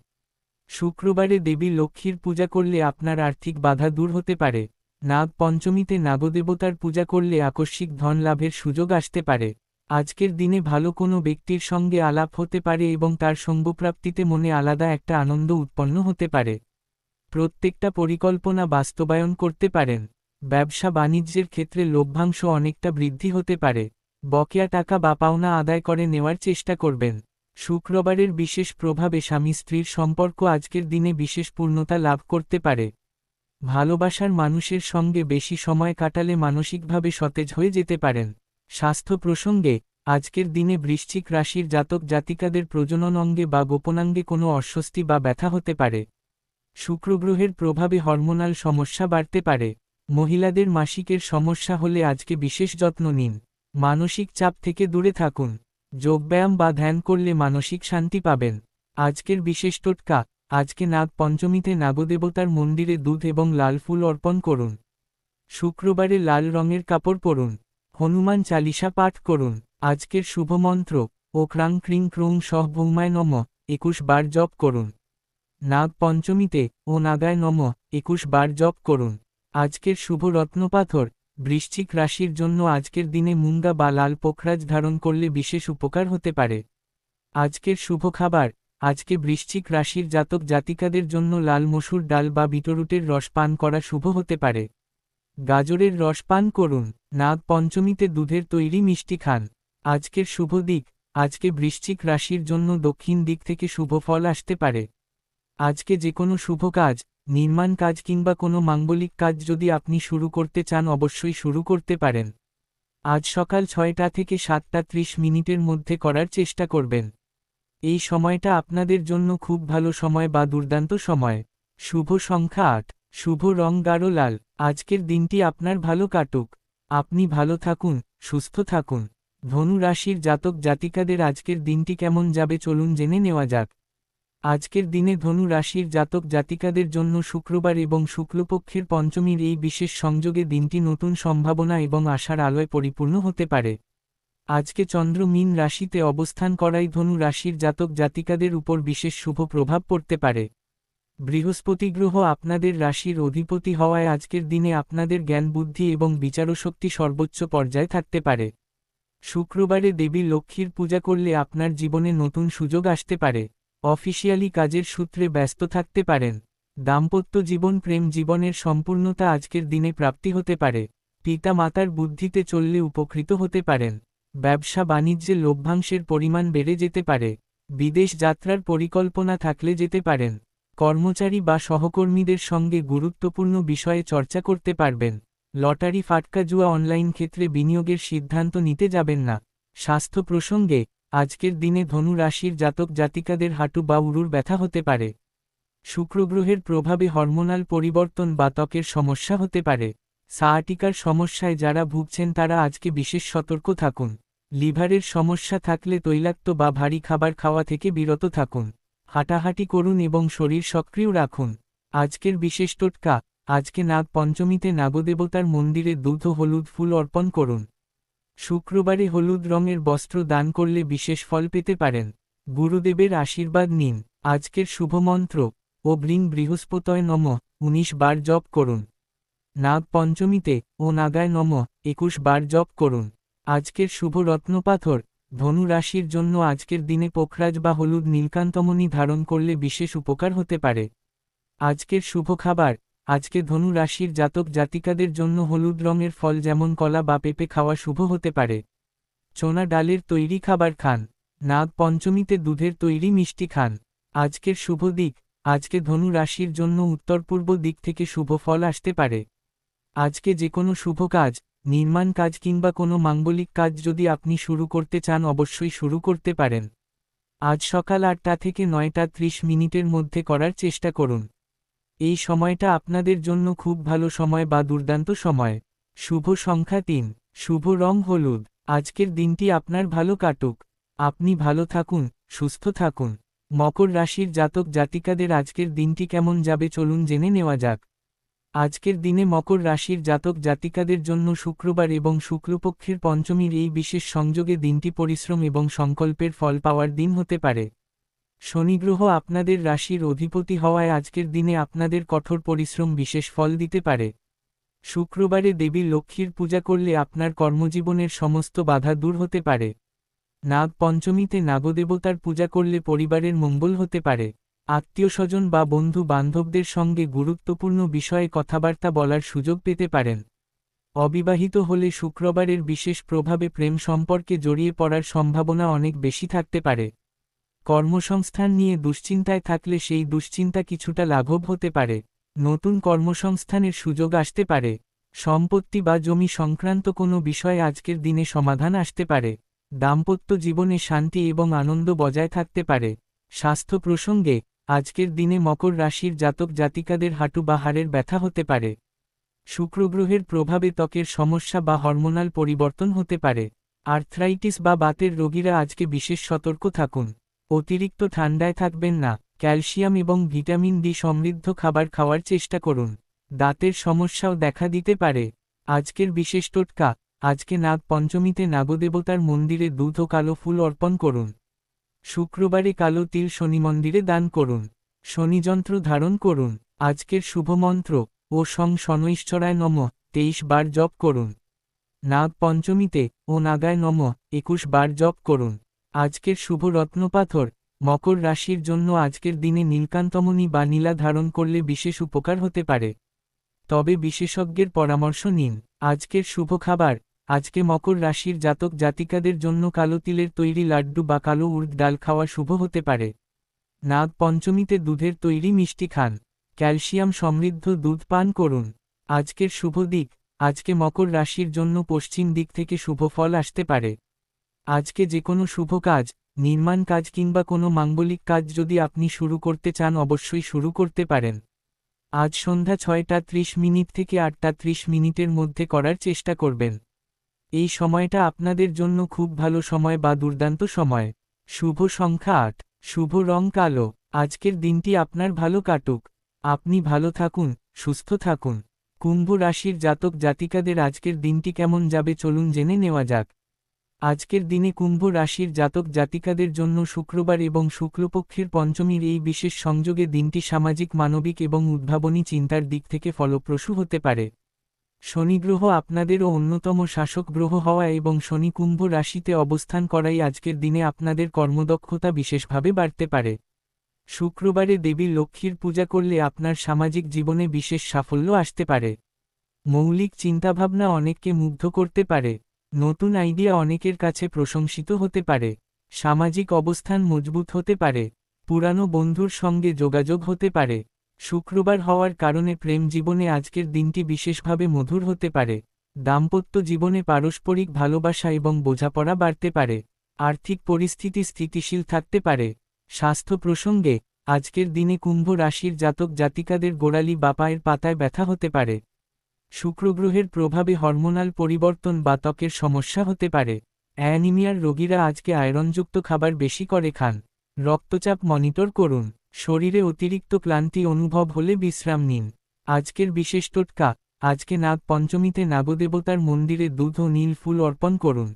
শুক্রবারে দেবী লক্ষ্মীর পূজা করলে আপনার আর্থিক বাধা দূর হতে পারে। নাগ পঞ্চমীতে নাগদেবতার পূজা করলে আকস্মিক ধন লাভের সুযোগ আসতে পারে। আজকের দিনে ভালো কোনো ব্যক্তির সঙ্গে আলাপ হতে পারে এবং তার সঙ্গপ্রাপ্তিতে মনে আলাদা একটা আনন্দ উৎপন্ন হতে পারে। প্রত্যেকটা পরিকল্পনা বাস্তবায়ন করতে পারেন। ব্যবসা বাণিজ্যের ক্ষেত্রে লভ্যাংশ অনেকটা বৃদ্ধি হতে পারে। বকেয়া টাকা বা পাওনা আদায় করে নেওয়ার চেষ্টা করবেন। শুক্রবারের বিশেষ প্রভাবে স্বামী স্ত্রীর সম্পর্ক আজকের দিনে বিশেষ পূর্ণতা লাভ করতে পারে। ভালোবাসার মানুষের সঙ্গে বেশি সময় কাটালে মানসিকভাবে সতেজ হয়ে যেতে পারেন। স্বাস্থ্য প্রসঙ্গে আজকের দিনে বৃশ্চিক রাশির জাতক জাতিকাদের প্রজনন অঙ্গে বা গোপনাঙ্গে কোনো অস্বস্তি বা ব্যথা হতে পারে। শুক্রগ্রহের প্রভাবে হরমোনাল সমস্যা বাড়তে পারে। মহিলাদের মাসিকের সমস্যা হলে আজকে বিশেষ যত্ন নিন। মানসিক চাপ থেকে দূরে থাকুন। যোগব্যায়াম বা ধ্যান করলে মানসিক শান্তি পাবেন। আজকের বিশেষ টোটকা, আজকে নাগ পঞ্চমীতে নাগদেবতার মন্দিরে দুধ এবং লাল ফুল অর্পণ করুন। শুক্রবারে লাল রঙের কাপড় পরুন। হনুমান চালিসা পাঠ করুন। আজকের শুভমন্ত্র ও ক্রাং ক্রিং ক্রুং সহ ভৌমায় নমঃ 21 বার জপ করুন। নাগ পঞ্চমীতে ও নাগায় নমঃ 21 বার জপ করুন। আজকের শুভ রত্নপাথর বৃশ্চিক রাশির জন্য আজকের দিনে মুঙ্গা বা লাল পোখরাজ ধারণ করলে বিশেষ উপকার হতে পারে। আজকের শুভ খাবার, আজকে বৃশ্চিক রাশির জাতক জাতিকাদের জন্য লাল মসুর ডাল বা বিটরুটের রস পান করা শুভ হতে পারে। গাজরের রস পান করুন। নাগ পঞ্চমীতে দুধের তৈরি মিষ্টি খান। আজকের শুভ দিক, আজকে বৃশ্চিক রাশির জন্য দক্ষিণ দিক থেকে শুভ ফল আসতে পারে। আজকে যে কোনো শুভ কাজ, নির্মাণ কাজ কিংবা কোনো মাঙ্গলিক কাজ যদি আপনি শুরু করতে চান অবশ্যই শুরু করতে পারেন। আজ সকাল 6টা থেকে 7:30 মিনিটের মধ্যে করার চেষ্টা করবেন। এই সময়টা আপনাদের জন্য খুব ভালো সময় বা দুর্দান্ত সময়। শুভ সংখ্যা 8, শুভ রং গাঢ় লাল। আজকের দিনটি আপনার ভালো কাটুক। আপনি ভালো থাকুন, সুস্থ থাকুন। ধনু রাশির জাতক জাতিকাদের আজকের দিনটি কেমন যাবে চলুন জেনে নেওয়া যাক। আজকের দিনে ধনু রাশির জাতক জাতিকাদের জন্য শুক্রবার এবং শুক্লপক্ষের পঞ্চমীর এই বিশেষ সংযোগে দিনটি নতুন সম্ভাবনা এবং আশার আলোয় পরিপূর্ণ হতে পারে। আজকে চন্দ্র মীন রাশিতে অবস্থান করায় ধনু রাশির জাতক জাতিকাদের উপর বিশেষ শুভ প্রভাব পড়তে পারে। বৃহস্পতি গ্রহ আপনাদের রাশির অধিপতি হওয়ায় আজকের দিনে আপনাদের জ্ঞান বুদ্ধি এবং বিচারশক্তি সর্বোচ্চ পর্যায়ে থাকতে পারে। শুক্রবারে দেবী লক্ষ্মীর পূজা করলে আপনার জীবনে নতুন সুযোগ আসতে পারে। অফিসিয়ালি কাজের সূত্রে ব্যস্ত থাকতে পারেন। দাম্পত্য জীবন প্রেম জীবনের সম্পূর্ণতা আজকের দিনে প্রাপ্তি হতে পারে। পিতা মাতার বুদ্ধিতে চললে উপকৃত হতে পারেন। ব্যবসা বাণিজ্যে লভ্যাংশের পরিমাণ বেড়ে যেতে পারে। বিদেশ যাত্রার পরিকল্পনা থাকলে যেতে পারেন। কর্মচারী বা সহকর্মীদের সঙ্গে গুরুত্বপূর্ণ বিষয়ে চর্চা করতে পারবেন। লটারি ফাটকা জুয়া অনলাইন ক্ষেত্রে বিনিয়োগের সিদ্ধান্ত নিতে যাবেন না। স্বাস্থ্য প্রসঙ্গে আজকের দিনে ধনু রাশির জাতক জাতিকাদের হাঁটু বা উরুর ব্যথা হতে পারে। শুক্রগ্রহের প্রভাবে হরমোনাল পরিবর্তন বা ত্বকের সমস্যা হতে পারে। সায়াটিকার সমস্যায় যারা ভুগছেন তারা আজকে বিশেষ সতর্ক থাকুন। লিভারের সমস্যা থাকলে তৈলাক্ত বা ভারী খাবার খাওয়া থেকে বিরত থাকুন। হাঁটাহাঁটি করুন এবং শরীর সক্রিয় রাখুন। আজকের বিশেষ টোটকা, আজকে নাগ পঞ্চমীতে নাগদেবতার মন্দিরে দুধ ও হলুদ ফুল অর্পণ করুন। শুক্রবারে হলুদ রঙের বস্ত্র দান করলে বিশেষ ফল পেতে পারেন। গুরুদেবের আশীর্বাদ নিন। আজকের শুভমন্ত্র ও ব্রিং বৃহস্পতয় নমঃ 19 বার জপ করুন। নাগ পঞ্চমীতে ও নাগায় নমঃ 21 বার জপ করুন। আজকের শুভ রত্নপাথর ধনু রাশির জন্য আজকের দিনে পোখরাজ বা হলুদ নীলকান্তমণি ধারণ করলে বিশেষ উপকার হতে পারে। আজকের শুভ খাবার আজকে ধনু রাশির জাতক জাতিকাদের জন্য হলুদ রঙের ফল যেমন কলা বা পেঁপে খাওয়া শুভ হতে পারে। চোনা ডালের তৈরি খাবার খান। নাগ পঞ্চমীতে দুধের তৈরি মিষ্টি খান। আজকের শুভ দিক আজকে ধনু রাশির জন্য উত্তর পূর্ব দিক থেকে শুভ ফল আসতে পারে। আজকে যে কোনো শুভ কাজ, নির্মাণ কাজ কিংবা কোনো মাঙ্গলিক কাজ যদি আপনি শুরু করতে চান অবশ্যই শুরু করতে পারেন। আজ সকাল 8টা থেকে 9টা 30 মিনিটের মধ্যে করার চেষ্টা করুন। এই সময়টা আপনাদের জন্য খুব ভালো সময় বা দুর্দান্ত সময়। শুভ সংখ্যা 3, শুভ রং হলুদ। আজকের দিনটি আপনার ভালো কাটুক। আপনি ভালো থাকুন, সুস্থ থাকুন। মকর রাশির জাতক জাতিকাদের আজকের দিনটি কেমন যাবে চলুন জেনে নেওয়া যাক। আজকের দিনে মকর রাশির জাতক জাতিকাদের জন্য শুক্রবার এবং শুক্লপক্ষের পঞ্চমীর এই বিশেষ সংযোগে দিনটি পরিশ্রম এবং সংকল্পের ফল পাওয়ার দিন হতে পারে। শনি গ্রহ আপনাদের রাশির অধিপতি হওয়ায় আজকের দিনে আপনাদের কঠোর পরিশ্রম বিশেষ ফল দিতে পারে। শুক্রবারে দেবী লক্ষ্মীর পূজা করলে আপনার কর্মজীবনের সমস্ত বাধা দূর হতে পারে। নাগ পঞ্চমীতে নাগদেবতার পূজা করলে পরিবারের মঙ্গল হতে পারে। আত্মীয়স্বজন বা বন্ধু বান্ধবদের সঙ্গে গুরুত্বপূর্ণ বিষয়ে কথাবার্তা বলার সুযোগ পেতে পারেন। অবিবাহিত হলে শুক্রবারের বিশেষ প্রভাবে প্রেম সম্পর্কে জড়িয়ে পড়ার সম্ভাবনা অনেক বেশি থাকতে পারে। কর্মসংস্থান নিয়ে দুশ্চিন্তায় থাকলে সেই দুশ্চিন্তা কিছুটা লাঘব হতে পারে। নতুন কর্মসংস্থানের সুযোগ আসতে পারে। সম্পত্তি বা জমি সংক্রান্ত কোনো বিষয়ে আজকের দিনে সমাধান আসতে পারে। দাম্পত্য জীবনে শান্তি এবং আনন্দ বজায় থাকতে পারে। স্বাস্থ্য প্রসঙ্গে আজকের দিনে মকর রাশির জাতক জাতিকাদের হাঁটু বা হাড়ের ব্যথা হতে পারে। শুক্রগ্রহের প্রভাবে ত্বকের সমস্যা বা হরমোনাল পরিবর্তন হতে পারে। আর্থ্রাইটিস বা বাতের রোগীরা আজকে বিশেষ সতর্ক থাকুন। অতিরিক্ত ঠান্ডায় থাকবেন না। ক্যালসিয়াম এবং ভিটামিন ডি সমৃদ্ধ খাবার খাওয়ার চেষ্টা করুন। দাঁতের সমস্যাও দেখা দিতে পারে। আজকের বিশেষ টোটকা, আজকে নাগ পঞ্চমীতে নাগদেবতার মন্দিরে দুধ ও কালো ফুল অর্পণ করুন। শুক্রবারে কালো তিল শনি মন্দিরে দান করুন। শনিযন্ত্র ধারণ করুন। আজকের শুভমন্ত্র ও শনৈশ্চরায় নমঃ 23 বার জপ করুন। নাগ পঞ্চমীতে ও নাগায় নমঃ 21 বার জপ করুন। আজকের শুভ রত্নপাথর মকর রাশির জন্য আজকের দিনে নীলকান্তমণি বা নীলা ধারণ করলে বিশেষ উপকার হতে পারে। তবে বিশেষজ্ঞের পরামর্শ নিন। আজকের শুভ খাবার আজকে মকর রাশির জাতক জাতিকাদের জন্য কালো তিলের তৈরি লাড্ডু বা কালো উড়দ ডাল খাওয়া শুভ হতে পারে। নাগ পঞ্চমীতে দুধের তৈরি মিষ্টি খান। ক্যালসিয়াম সমৃদ্ধ দুধ পান করুন। আজকের শুভ দিক আজকে মকর রাশির জন্য পশ্চিম দিক থেকে শুভ ফল আসতে পারে। আজকে যে কোনো শুভ কাজ, নির্মাণ কাজ কিংবা কোনো মাঙ্গলিক কাজ যদি আপনি শুরু করতে চান অবশ্যই শুরু করতে পারেন। আজ সন্ধ্যা 6টা 30 মিনিট থেকে 8টা 30 মিনিটের মধ্যে করার চেষ্টা করবেন। এই সময়টা আপনাদের জন্য খুব ভালো সময় বা দুর্দান্ত সময়। শুভ সংখ্যা 8, শুভ রং কালো। আজকের দিনটি আপনার ভালো কাটুক। আপনি ভালো থাকুন, সুস্থ থাকুন। কুম্ভ রাশির জাতক জাতিকাদের আজকের দিনটি কেমন যাবে চলুন জেনে নেওয়া যাক। আজকের দিনে কুম্ভ রাশির জাতক জাতিকাদের জন্য শুক্রবার এবং শুক্লপক্ষের পঞ্চমীর এই বিশেষ সংযোগে দিনটি সামাজিক, মানবিক এবং উদ্ভাবনী চিন্তার দিক থেকে ফলপ্রসূ হতে পারে। শনি গ্রহ আপনাদেরও অন্যতম শাসক গ্রহ হওয়া এবং শনি কুম্ভ রাশিতে অবস্থান করাই আজকের দিনে আপনাদের কর্মদক্ষতা বিশেষভাবে বাড়তে পারে। শুক্রবারে দেবী লক্ষ্মীর পূজা করলে আপনার সামাজিক জীবনে বিশেষ সাফল্য আসতে পারে। মৌলিক চিন্তাভাবনা অনেককে মুগ্ধ করতে পারে। নতুন আইডিয়া অনেকের কাছে প্রশংসিত হতে পারে। সামাজিক অবস্থান মজবুত হতে পারে। পুরানো বন্ধুর সঙ্গে যোগাযোগ হতে পারে। শুক্রবার হওয়ার কারণে প্রেম জীবনে আজকের দিনটি বিশেষভাবে মধুর হতে পারে। দাম্পত্য জীবনে পারস্পরিক ভালোবাসা এবং বোঝাপড়া বাড়তে পারে। আর্থিক পরিস্থিতি স্থিতিশীল থাকতে পারে। স্বাস্থ্য প্রসঙ্গে আজকের দিনে কুম্ভ রাশির জাতক জাতিকাদের গোড়ালি বা পায়ের পাতায় ব্যথা হতে পারে। শুক্রগ্রহের প্রভাবে হরমোনাল পরিবর্তন বা ত্বকের সমস্যা হতে পারে। অ্যানিমিয়ার রোগীরা আজকে আয়রনযুক্ত খাবার বেশি করে খান। রক্তচাপ মনিটর করুন। শরীরে অতিরিক্ত ক্লান্তি অনুভব হলে বিশ্রাম নিন। আজকের বিশেষ টোটকা, আজকে নাগ পঞ্চমীতে নাগদেবতার মন্দিরে দুধ ও নীল ফুল অর্পণ করুন।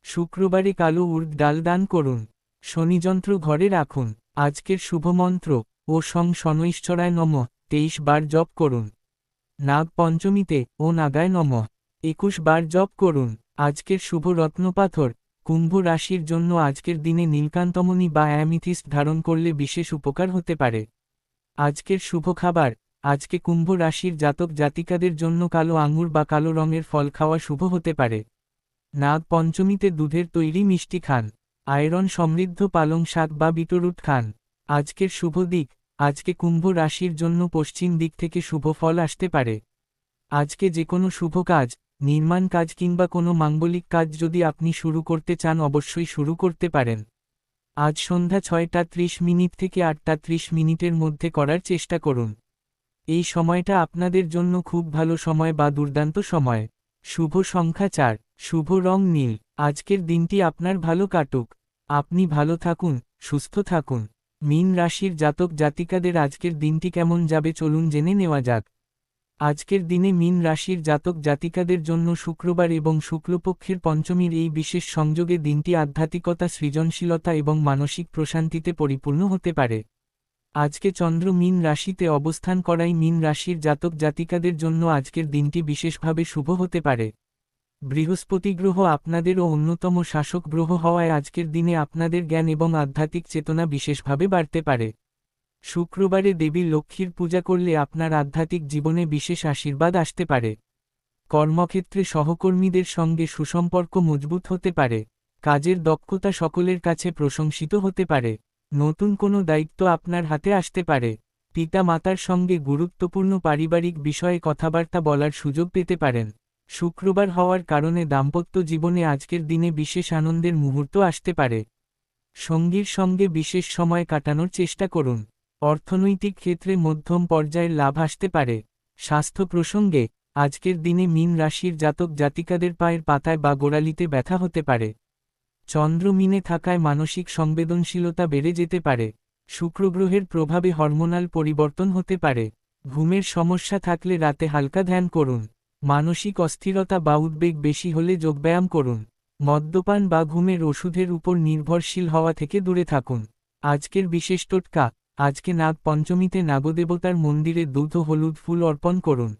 শুক্রবারে কালো উর্দ ডাল দান করুন। শনিযন্ত্র ঘরে রাখুন। আজকের শুভমন্ত্র ও শনৈশ্চরায় নমঃ 23 বার জপ করুন। নাগ পঞ্চমীতে ও নাগায় নমঃ 21 বার জপ করুন। আজকের শুভ রত্নপাথর, কুম্ভ রাশির জন্য আজকের দিনে নীলকান্তমণি বা অ্যামিথিস্ট ধারণ করলে বিশেষ উপকার হতে পারে। আজকের শুভ খাবার, আজকে কুম্ভ রাশির জাতক জাতিকাদের জন্য কালো আঙুর বা কালো রঙের ফল খাওয়া শুভ হতে পারে। নাগ পঞ্চমীতে দুধের তৈরি মিষ্টি খান। আয়রন সমৃদ্ধ পালং শাক বা বিটরুট খান। আজকের শুভ দিক, আজকে কুম্ভ রাশির জন্য পশ্চিম দিক থেকে শুভ ফল আসতে পারে। আজকে যে কোনো শুভ কাজ, নির্মাণ কাজ কিংবা কোনো মাঙ্গলিক কাজ যদি আপনি শুরু করতে চান অবশ্যই শুরু করতে পারেন। আজ সন্ধ্যা 6:30 থেকে 8:30 মধ্যে করার চেষ্টা করুন। এই সময়টা আপনাদের জন্য খুব ভালো সময় বা দুর্দান্ত সময়। শুভ সংখ্যা 4, শুভ রং নীল। আজকের দিনটি আপনার ভালো কাটুক। আপনি ভালো থাকুন, সুস্থ থাকুন। মীন রাশির জাতক জাতিকাদের আজকের দিনটি কেমন যাবে চলুন জেনে নেওয়া যাক। আজকের দিনে মীন রাশির জাতক জাতিকাদের জন্য শুক্রবার এবং শুক্লপক্ষের পঞ্চমীর এই বিশেষ সংযোগে দিনটি আধ্যাত্মিকতা, সৃজনশীলতা এবং মানসিক প্রশান্তিতে পরিপূর্ণ হতে পারে। আজকে চন্দ্র মীন রাশিতে অবস্থান করাই মীন রাশির জাতক জাতিকাদের জন্য আজকের দিনটি বিশেষভাবে শুভ হতে পারে। বৃহস্পতি গ্রহ আপনাদেরও অন্যতম শাসক গ্রহ হওয়ায় আজকের দিনে আপনাদের জ্ঞান এবং আধ্যাত্মিক চেতনা বিশেষভাবে বাড়তে পারে। শুক্রবারে দেবী লক্ষ্মীর পূজা করলে আপনার আধ্যাত্মিক জীবনে বিশেষ আশীর্বাদ আসতে পারে। কর্মক্ষেত্রে সহকর্মীদের সঙ্গে সুসম্পর্ক মজবুত হতে পারে। কাজের দক্ষতা সকলের কাছে প্রশংসিত হতে পারে। নতুন কোনো দায়িত্ব আপনার হাতে আসতে পারে। পিতা মাতার সঙ্গে গুরুত্বপূর্ণ পারিবারিক বিষয়ে কথাবার্তা বলার সুযোগ পেতে পারেন। শুক্রবার হওয়ার কারণে দাম্পত্য জীবনে আজকের দিনে বিশেষ আনন্দের মুহূর্ত আসতে পারে। সঙ্গীর সঙ্গে বিশেষ সময় কাটানোর চেষ্টা করুন। অর্থনৈতিক ক্ষেত্রে মধ্যম পর্যায়ের লাভ আসতে পারে। স্বাস্থ্য প্রসঙ্গে আজকের দিনে মীন রাশির জাতক জাতিকাদের পায়ের পাতায় বা গোড়ালিতে ব্যথা হতে পারে। চন্দ্র মীনে থাকায় মানসিক সংবেদনশীলতা বেড়ে যেতে পারে। শুক্রগ্রহের প্রভাবে হরমোনাল পরিবর্তন হতে পারে। ঘুমের সমস্যা থাকলে রাতে হালকা ধ্যান করুন। মানসিক অস্থিরতা বা উদ্বেগ বেশি হলে যোগব্যায়াম করুন। মদ্যপান বা ঘুমের ওষুধের উপর নির্ভরশীল হওয়া থেকে দূরে থাকুন। আজকের বিশেষ টোটকা, আজকে নাগ পঞ্চমীতে নাগদেবতার মন্দিরে দুধ ও হলুদ ফুল অর্পণ করুন।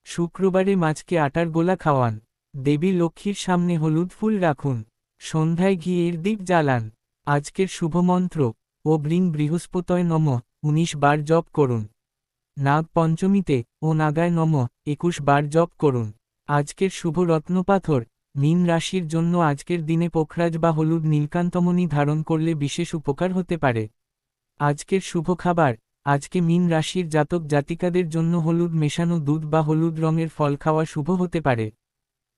শুক্রবারে মাছকে আটার গোলা খাওয়ান। দেবী লক্ষ্মীর সামনে হলুদ ফুল রাখুন। সন্ধ্যায় ঘিয়ের দীপ জ্বালান। আজকের শুভমন্ত্র ও বৃহস্পতয় নমঃ 19 বার জপ করুন। নাগ পঞ্চমীতে ও নাগায় নমঃ 21 বার জপ করুন। আজকের শুভ রত্নপাথর, মীন রাশির জন্য আজকের দিনে পোখরাজ বা হলুদ নীলকান্তমণি ধারণ করলে বিশেষ উপকার হতে পারে। আজকের শুভ খাবার, আজকে মীন রাশির জাতক জাতিকাদের জন্য হলুদ মেশানো দুধ বা হলুদ রঙের ফল খাওয়া শুভ হতে পারে।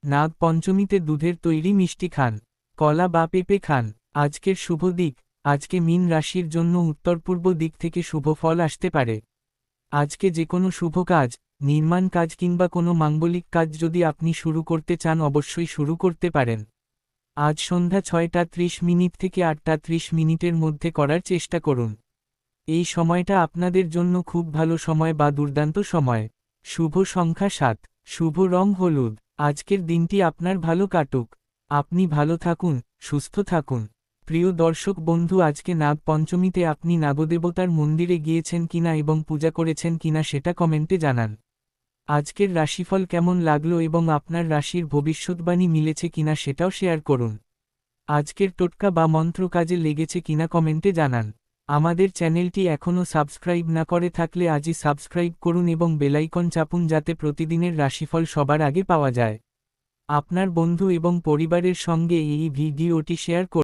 নাগ পঞ্চমীতে দুধের তৈরি মিষ্টি খান। কলা বা পেঁপে খান। আজকের শুভ দিক, আজকে মীন রাশির জন্য উত্তর পূর্ব দিক থেকে শুভ ফল আসতে পারে। আজকে যে কোনো শুভ কাজ, নির্মাণ কাজ কিংবা কোনো মাঙ্গলিক কাজ যদি আপনি শুরু করতে চান অবশ্যই শুরু করতে পারেন। আজ সন্ধ্যা 6:30 থেকে 8:30 মধ্যে করার চেষ্টা করুন। এই সময়টা আপনাদের জন্য খুব ভালো সময় বা দুর্দান্ত সময়। শুভ সংখ্যা 7, শুভ রং হলুদ। আজকের দিনটি আপনার ভালো কাটুক। আপনি ভালো থাকুন, সুস্থ থাকুন। প্রিয় দর্শক বন্ধু, আজকে নাগ পঞ্চমীতে আপনি নাগদেবতার মন্দিরে গিয়েছেন কিনা এবং পূজা করেছেন কিনা সেটা কমেন্টে জানান। আজকের রাশিফল কেমন লাগলো এবং আপনার রাশির ভবিষ্যৎবাণী মিলেছে কিনা সেটাও শেয়ার করুন। আজকের টোটকা বা মন্ত্র কাজে লেগেছে কিনা কমেন্টে জানান। আমাদের চ্যানেলটি এখনও সাবস্ক্রাইব না করে থাকলে আজই সাবস্ক্রাইব করুন এবং বেলাইকন চাপুন যাতে প্রতিদিনের রাশিফল সবার আগে পাওয়া যায়। আপনার বন্ধু এবং পরিবারের সঙ্গে এই ভিডিওটি শেয়ার করুন।